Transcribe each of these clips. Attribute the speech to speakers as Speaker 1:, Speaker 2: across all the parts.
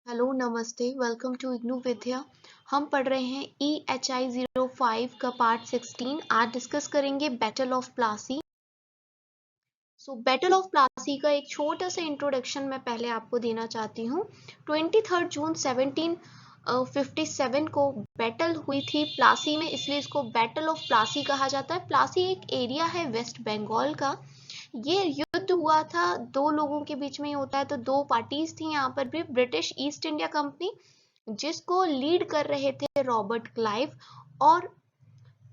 Speaker 1: Hello नमस्ते welcome to IGNOU विद्या। हम पढ़ रहे हैं EHI 05 का पार्ट 16। आज डिस्कस करेंगे battle of Plassey. Battle of Plassey का एक छोटा सा इंट्रोडक्शन मैं पहले आपको देना चाहती हूँ। 23 जून 1757 को बैटल हुई थी प्लासी में, इसलिए इसको बैटल ऑफ प्लासी कहा जाता है। प्लासी एक एरिया है वेस्ट बंगाल का। ये युद्ध हुआ था दो लोगों के बीच में ही होता है, तो दो पार्टीज थी यहाँ पर भी। ब्रिटिश ईस्ट इंडिया कंपनी जिसको लीड कर रहे थे रॉबर्ट क्लाइव, और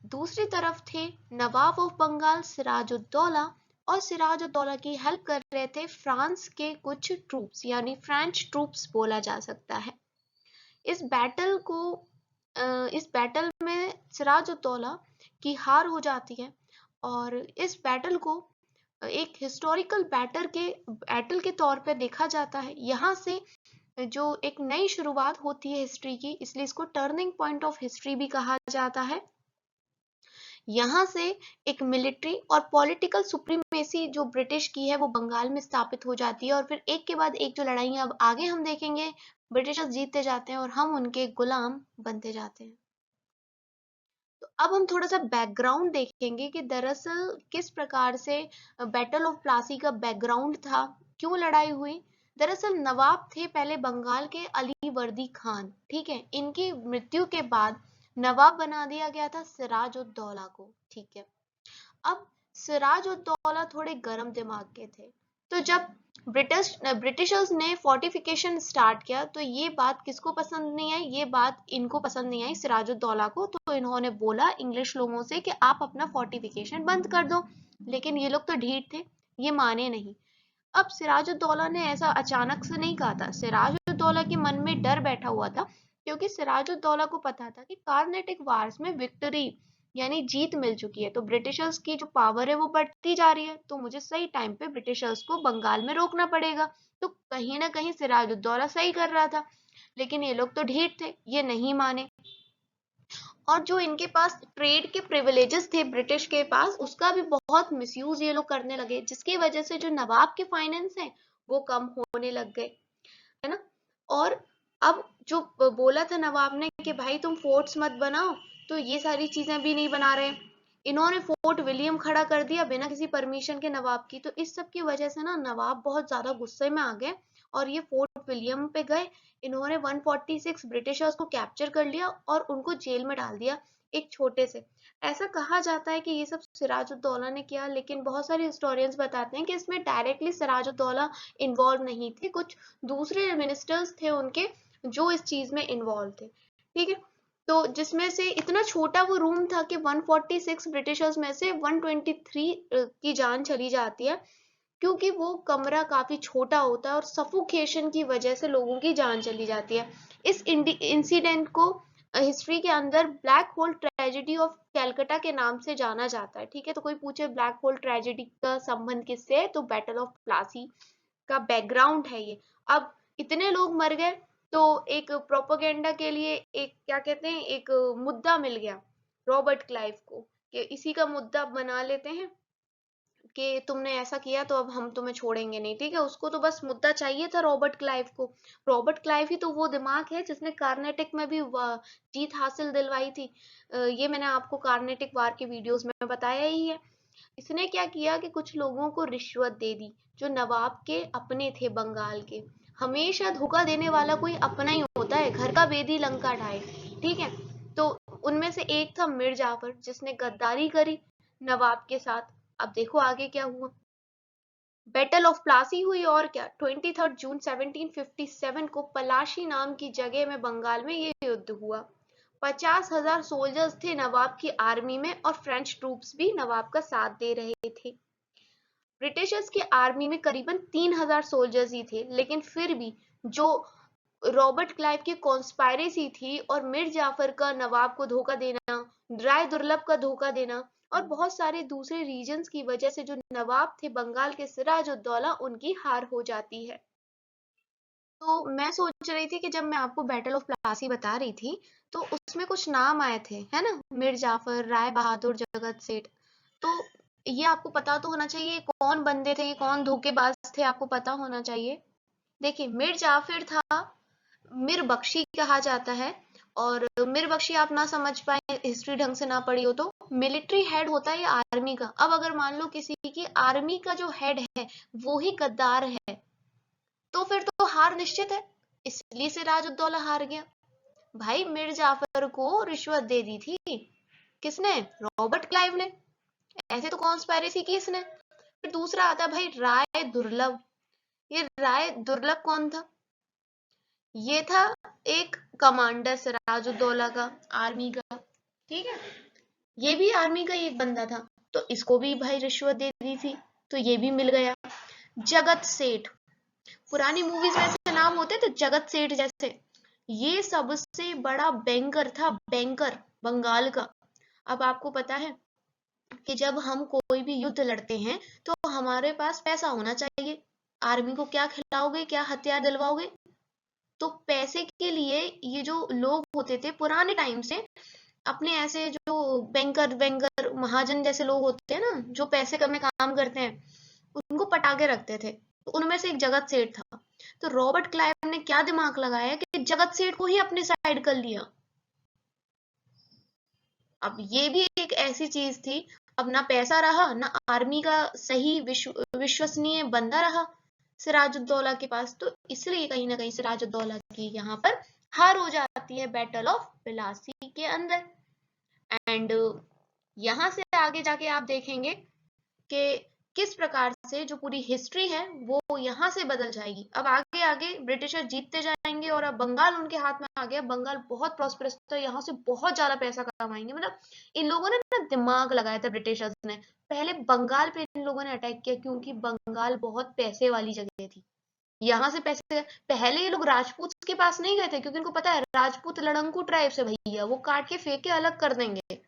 Speaker 1: दूसरी तरफ थे नवाब ऑफ बंगाल सिराजुद्दौला, और सिराजुद्दौला की हेल्प कर रहे थे फ्रांस के कुछ ट्रूप्स, यानी फ्रेंच ट्रूप्स बोला जा सकता है। इस बैटल को इस बैटल में सिराजुद्दौला की हार हो जाती है, और इस बैटल को एक हिस्टोरिकल बैटल के तौर पर देखा जाता है। यहाँ से जो एक नई शुरुआत होती है हिस्ट्री की, इसलिए इसको टर्निंग पॉइंट ऑफ हिस्ट्री भी कहा जाता है। यहाँ से एक मिलिट्री और पॉलिटिकल सुप्रीमेसी जो ब्रिटिश की है वो बंगाल में स्थापित हो जाती है, और फिर एक के बाद एक जो लड़ाइयाँ अब आगे हम देखेंगे, ब्रिटिशर्स जीतते जाते हैं और हम उनके गुलाम बनते जाते हैं। तो अब हम थोड़ा सा बैकग्राउंड देखेंगे कि दरअसल किस प्रकार से बैटल ऑफ प्लासी का बैकग्राउंड था, क्यों लड़ाई हुई। दरअसल नवाब थे पहले बंगाल के अली वर्दी खान, ठीक है। इनकी मृत्यु के बाद नवाब बना दिया गया था सिराजुद्दौला को, ठीक है। अब सिराजुद्दौला थोड़े गर्म दिमाग के थे, तो जब ब्रिटिशर्स ने फोर्टिफिकेशन स्टार्ट किया तो ये बात किसको पसंद नहीं आई, ये बात इनको पसंद नहीं आई सिराजुद्दौला को। तो इन्होंने बोला इंग्लिश लोगों से कि आप अपना फोर्टिफिकेशन बंद कर दो, लेकिन ये लोग तो ढीठ थे, ये माने नहीं। अब सिराजुद्दौला ने ऐसा अचानक से नहीं कहा था, सिराजुद्दौला के मन में डर बैठा हुआ था, क्योंकि सिराजुद्दौला को पता था कि कार्नेटिक वार्स में विक्ट्री यानी जीत मिल चुकी है, तो ब्रिटिशर्स की जो पावर है वो बढ़ती जा रही है, तो मुझे सही टाइम पे ब्रिटिशर्स को बंगाल में रोकना पड़ेगा। तो कहीं ना कहीं सिराजुद्दौला सही कर रहा था, लेकिन ये लोग तो ढीठ थे, ये नहीं माने। और जो इनके पास ट्रेड के प्रिविलेजेस थे ब्रिटिश के पास, उसका भी बहुत मिसयूज ये लोग करने लगे, जिसकी वजह से जो नवाब के फाइनेंस हैं वो कम होने लग गए, है ना। और अब जो बोला था नवाब ने कि भाई तुम फोर्ट्स मत बनाओ, तो ये सारी चीजें भी नहीं बना रहे। इन्होंने फोर्ट विलियम खड़ा कर दिया बिना किसी परमिशन के नवाब की, तो इस सब की वजह से ना नवाब बहुत ज्यादा गुस्से में आ गए, और ये फोर्ट विलियम पे गए। इन्होंने 146 ब्रिटिशर्स को कैप्चर कर लिया और उनको जेल में डाल दिया, एक छोटे से। ऐसा कहा जाता है कि ये सब सिराजुद्दौला ने किया, लेकिन बहुत सारे हिस्टोरियंस बताते हैं कि इसमें डायरेक्टली सिराजुद्दौला इन्वॉल्व नहीं थे, कुछ दूसरे मिनिस्टर्स थे उनके जो इस चीज में इन्वॉल्व थे, ठीक है। तो जिसमें से इतना छोटा वो रूम था कि 146 ब्रिटिशर्स में से 123 की जान चली जाती है, क्योंकि वो कमरा काफी छोटा होता है और सफोकेशन की वजह से लोगों की जान चली जाती है। इस इंसिडेंट को हिस्ट्री के अंदर black hole tragedy of Calcutta के नाम से जाना जाता है, ठीक है। तो कोई पूछे ब्लैक होल ट्रेजेडी का संबंध किससे है, तो बैटल ऑफ प्लासी का बैकग्राउंड है ये। अब इतने लोग मर गए, तो एक प्रोपेगेंडा के लिए एक क्या कहते हैं, एक मुद्दा मिल गया रॉबर्ट क्लाइव को, कि इसी का मुद्दा बना लेते हैं कि तुमने ऐसा किया तो अब हम तुम्हें छोड़ेंगे नहीं, ठीक है। उसको तो बस मुद्दा चाहिए था रॉबर्ट क्लाइव को। रॉबर्ट क्लाइव ही तो वो दिमाग है जिसने कार्नेटिक में भी जीत हासिल दिलवाई थी। ये मैंने आपको कार्नेटिक वार के वीडियोस में बताया ही है। इसने क्या किया कि कुछ लोगों को रिश्वत दे दी जो नवाब के अपने थे बंगाल के। हमेशा धोखा देने वाला कोई अपना ही होता है, घर का बेदी लंका ढाए, ठीक है। तो उनमें से एक था मिर्जा जाफर, जिसने गद्दारी करी नवाब के साथ। अब देखो आगे क्या हुआ। बैटल ऑफ प्लासी हुई, और क्या, 23 जून 1757 को पलाशी नाम की जगह में बंगाल में ये युद्ध हुआ। 50,000 सोल्जर्स थे नवाब की आर्मी में, और फ्रेंच ट्रूप्स भी नवाब का साथ दे रहे थे। ब्रिटिशर्स की आर्मी में करीबन 3,000 सोल्जर्स ही थे, लेकिन फिर भी जो रॉबर्ट क्लाइव की कॉन्स्पायरेसी थी, और मिर्जा जाफर का नवाब को धोखा देना, राय दुर्लभ का धोखा देना, और बहुत सारे दूसरे रीजन्स की वजह से जो नवाब थे बंगाल के सिराजुद्दौला, उनकी हार हो जाती है। तो मैं सोच रही थी कि जब मैं आपको बैटल ऑफ प्लासी बता रही थी, तो उसमें कुछ नाम आए थे, है ना, मिर्जा जाफर, राय बहादुर, जगत सेठ। तो ये आपको पता तो होना चाहिए कौन बंदे थे, कौन धोखेबाज थे, आपको पता होना चाहिए। देखिए मिर्जा जाफर था मीर बख्शी कहा जाता है। और मीर बख्शी आप ना समझ पाए, हिस्ट्री ढंग से ना पढ़ी हो तो, मिलिट्री हेड होता है ये आर्मी का। अब अगर मान लो किसी की आर्मी का जो हेड है वो ही गद्दार है तो फिर तो हार निश्चित है। इसलिए सिराजुद्दौला हार गया। भाई मीर जाफर को रिश्वत दे दी थी किसने? रॉबर्ट क्लाइव ने। ऐसे तो कॉन्स्पिरेसी की इसने। फिर दूसरा आता भाई राय दुर्लभ। ये राय दुर्लभ कौन था? ये था एक कमांडर सिराजुद्दौला का, आर्मी का। ठीक है, ये भी आर्मी का ही एक बंदा था। तो इसको भी भाई रिश्वत दे दी थी, तो ये भी मिल गया। जगत सेठ, पुरानी मूवीज में ऐसे नाम होते थे जगत सेठ जैसे। ये सबसे बड़ा बैंकर था, बैंकर बंगाल का। अब आपको पता है कि जब हम कोई भी युद्ध लड़ते हैं तो हमारे पास पैसा होना चाहिए। आर्मी को क्या खिलाओगे, क्या हथियार दिलवाओगे? तो पैसे के लिए ये जो लोग होते थे पुराने टाइम से, अपने ऐसे जो बैंकर बैंकर महाजन जैसे लोग होते हैं ना, जो पैसे में काम करते हैं, उनको पटा के रखते थे। तो उनमें से एक जगत सेठ था। तो रॉबर्ट क्लाइव ने क्या दिमाग लगाया कि जगत सेठ को ही अपने साइड कर लिया। अब ये भी एक ऐसी चीज थी, अब ना पैसा रहा, ना आर्मी का सही विश्वसनीय बंदा रहा सिराजुद्दौला के पास। तो इसलिए कहीं ना कहीं सिराजुद्दौला की यहाँ पर हार हो जाती है बैटल ऑफ प्लासी के अंदर। एंड यहाँ से आगे जाके आप देखेंगे कि किस प्रकार से जो पूरी हिस्ट्री है वो यहाँ से बदल जाएगी। अब आगे आगे ब्रिटिशर जीतते जाएंगे और अब बंगाल उनके हाथ में आ गया। बंगाल बहुत प्रॉस्परस था, यहाँ से बहुत ज्यादा पैसा कमाएंगे। मतलब इन लोगों ने ना दिमाग लगाया था ब्रिटिशर्स ने। पहले बंगाल पे इन लोगों ने अटैक किया क्योंकि बंगाल बहुत पैसे वाली जगह थी। यहाँ से पैसे, पहले ये लोग राजपूत के पास नहीं गए थे क्योंकि उनको पता है राजपूत लड़ंकू ट्राइब से भैया, वो काट के फेंक के अलग कर देंगे।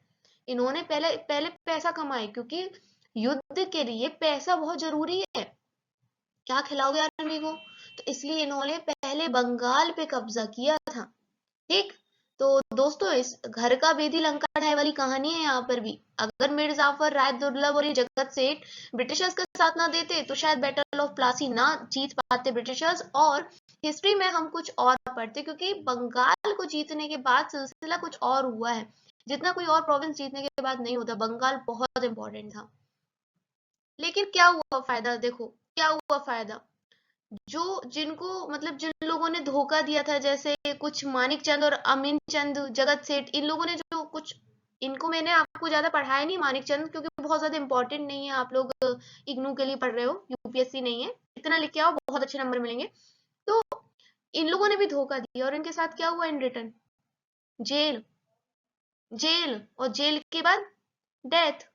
Speaker 1: इन्होंने पहले पहले पैसा कमाए क्योंकि युद्ध के लिए पैसा बहुत जरूरी है। क्या खिलाओगे आर्मी को? तो इसलिए इन्होंने पहले बंगाल पे कब्जा किया था। ठीक, तो दोस्तों इस घर का बेदी लंका ढाई वाली कहानी है यहाँ पर भी। अगर मीर जाफर, राय दुर्लभ और ये जगत सेठ ब्रिटिशर्स का साथ ना देते तो शायद बैटल ऑफ प्लासी ना जीत पाते ब्रिटिशर्स, और हिस्ट्री में हम कुछ और पढ़ते, क्योंकि बंगाल को जीतने के बाद सिलसिला कुछ और हुआ है। जितना कोई और प्रोविंस जीतने के बाद नहीं होता, बंगाल बहुत इंपॉर्टेंट था। लेकिन क्या हुआ फायदा? देखो क्या हुआ फायदा। जो जिनको मतलब जिन लोगों ने धोखा दिया था, जैसे कुछ मानिक चंद और अमीन चंद, जगत सेठ, इन लोगों ने जो कुछ, इनको मैंने आपको ज्यादा पढ़ाया नहीं मानिक चंद, क्योंकि बहुत ज्यादा इंपॉर्टेंट नहीं है। आप लोग इग्नू के लिए पढ़ रहे हो, यूपीएससी नहीं है। इतना लिख के आओ, बहुत अच्छे नंबर मिलेंगे। तो इन लोगों ने भी धोखा दिया और इनके साथ क्या हुआ इन रिटर्न? जेल, जेल और जेल के बाद डेथ।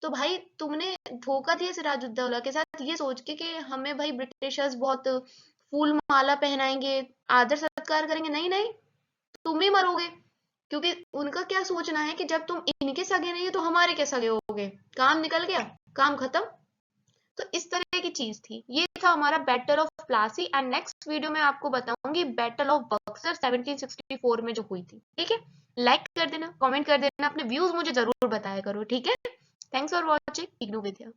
Speaker 1: तो भाई तुमने धोखा दिया सिराजुद्दौला के साथ, ये सोच के कि हमें भाई ब्रिटिशर्स बहुत फूल माला पहनाएंगे, आदर सत्कार करेंगे। नहीं नहीं, तुम ही मरोगे। क्योंकि उनका क्या सोचना है कि जब तुम इनके सगे नहीं हो तो हमारे के सगे होगे। काम निकल गया, काम खत्म। तो इस तरह की चीज थी। ये था हमारा battle of Plassey. And next video में आपको बताऊंगी बैटल ऑफ बक्सर 1764 में जो हुई थी। ठीक है, लाइक कर देना, कमेंट कर देना, अपने व्यूज मुझे जरूर बताया करो। ठीक है, thanks for watching IGNOU Vidya.